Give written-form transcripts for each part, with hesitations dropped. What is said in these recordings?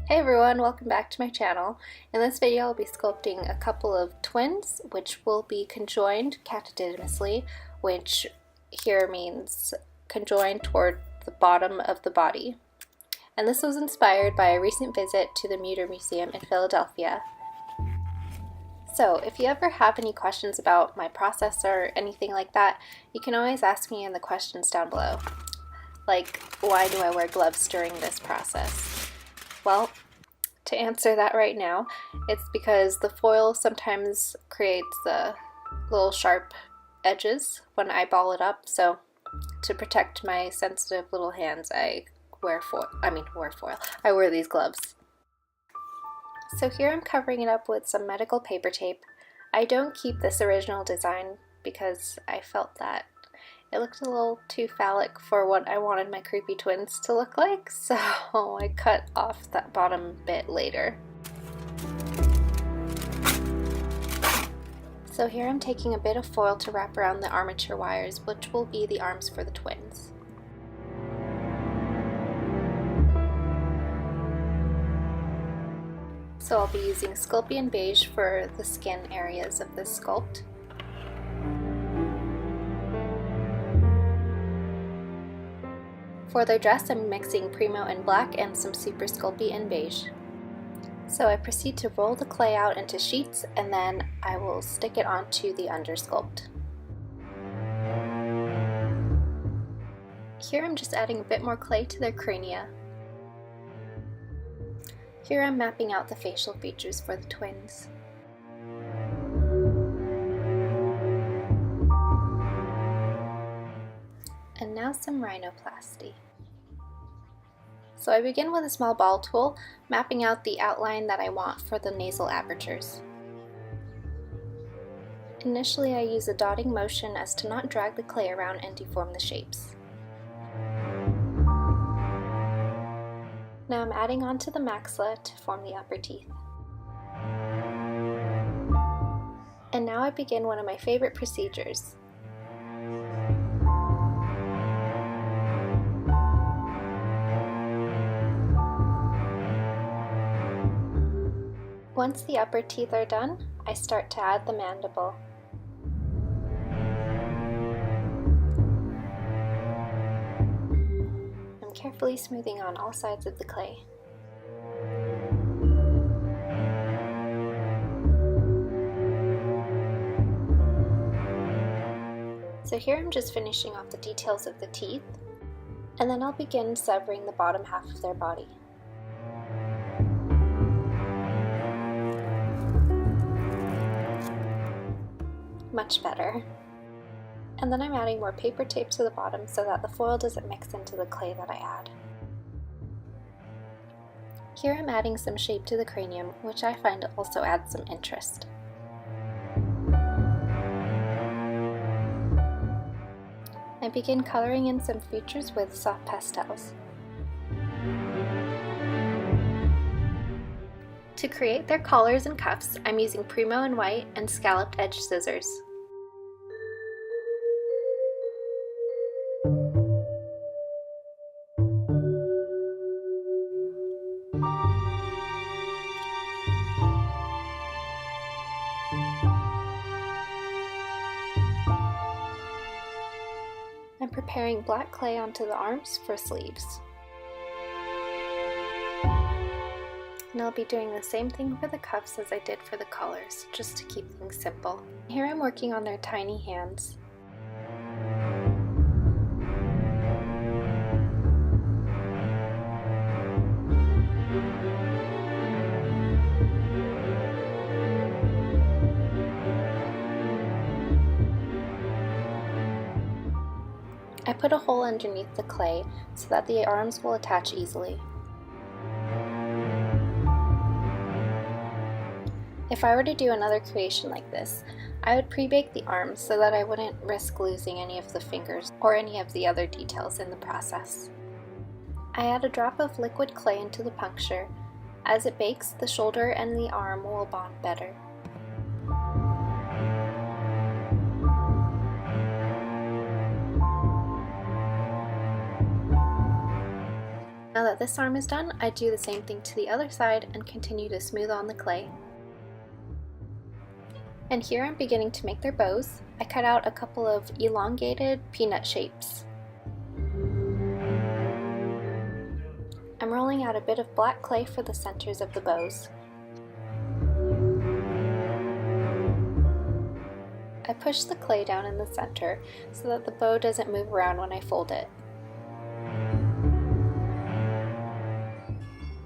Hey everyone, welcome back to my channel. In this video I'll be sculpting a couple of twins, which will be conjoined catadidimously, which here means conjoined toward the bottom of the body. And this was inspired by a recent visit to the Mutter Museum in Philadelphia. So if you ever have any questions about my process or anything like that, you can always ask me in the questions down below. Like, why do I wear gloves during this process? Well, to answer that right now, it's because the foil sometimes creates little sharp edges when I ball it up, so to protect my sensitive little hands, I wear these gloves. So here I'm covering it up with some medical paper tape. I don't keep this original design because I felt that it looked a little too phallic for what I wanted my creepy twins to look like, so I cut off that bottom bit later. So here I'm taking a bit of foil to wrap around the armature wires, which will be the arms for the twins. So I'll be using Sculpt beige for the skin areas of this sculpt. For their dress, I'm mixing Primo in black and some Super Sculpt in beige. So I proceed to roll the clay out into sheets, and then I will stick it onto the undersculpt. Here I'm just adding a bit more clay to their crania. Here I'm mapping out the facial features for the twins. And now some rhinoplasty. So I begin with a small ball tool, mapping out the outline that I want for the nasal apertures. Initially I use a dotting motion as to not drag the clay around and deform the shapes. Now I'm adding onto the maxilla to form the upper teeth. And now I begin one of my favorite procedures. Once the upper teeth are done, I start to add the mandible. I'm carefully smoothing on all sides of the clay. So here I'm just finishing off the details of the teeth, and then I'll begin severing the bottom half of their body. Much better. And then I'm adding more paper tape to the bottom so that the foil doesn't mix into the clay that I add. Here I'm adding some shape to the cranium, which I find also adds some interest. I begin coloring in some features with soft pastels. To create their collars and cuffs, I'm using Primo in white and scalloped edge scissors. I'm preparing black clay onto the arms for sleeves. And I'll be doing the same thing for the cuffs as I did for the collars, just to keep things simple. Here I'm working on their tiny hands. I put a hole underneath the clay so that the arms will attach easily. If I were to do another creation like this, I would pre-bake the arms so that I wouldn't risk losing any of the fingers or any of the other details in the process. I add a drop of liquid clay into the puncture. As it bakes, the shoulder and the arm will bond better. Now that this arm is done, I do the same thing to the other side and continue to smooth on the clay. And here I'm beginning to make their bows. I cut out a couple of elongated peanut shapes. I'm rolling out a bit of black clay for the centers of the bows. I push the clay down in the center so that the bow doesn't move around when I fold it.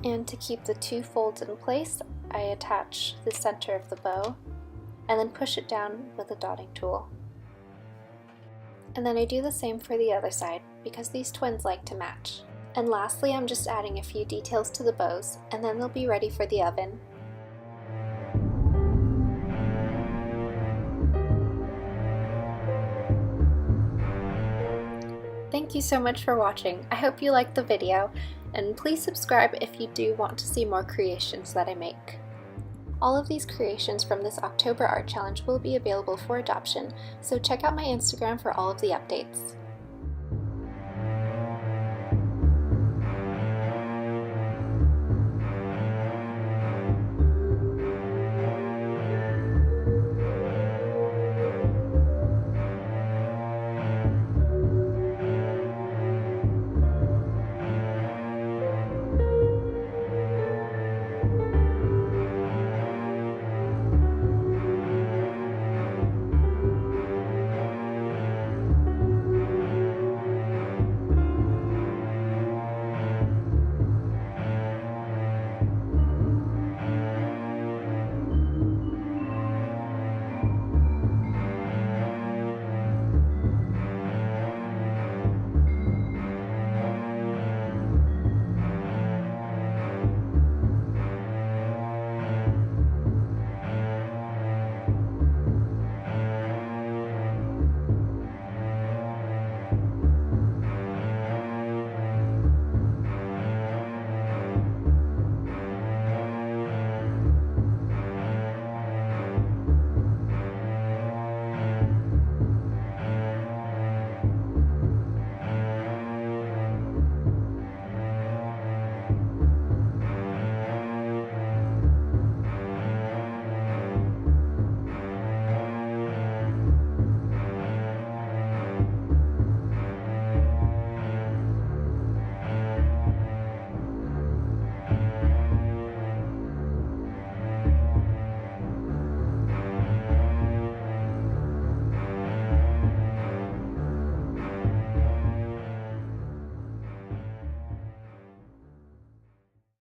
And to keep the two folds in place, I attach the center of the bow and then push it down with a dotting tool. And then I do the same for the other side because these twins like to match. And lastly, I'm just adding a few details to the bows and then they'll be ready for the oven. Thank you so much for watching. I hope you liked the video, and please subscribe if you do want to see more creations that I make. All of these creations from this October Art Challenge will be available for adoption, so check out my Instagram for all of the updates.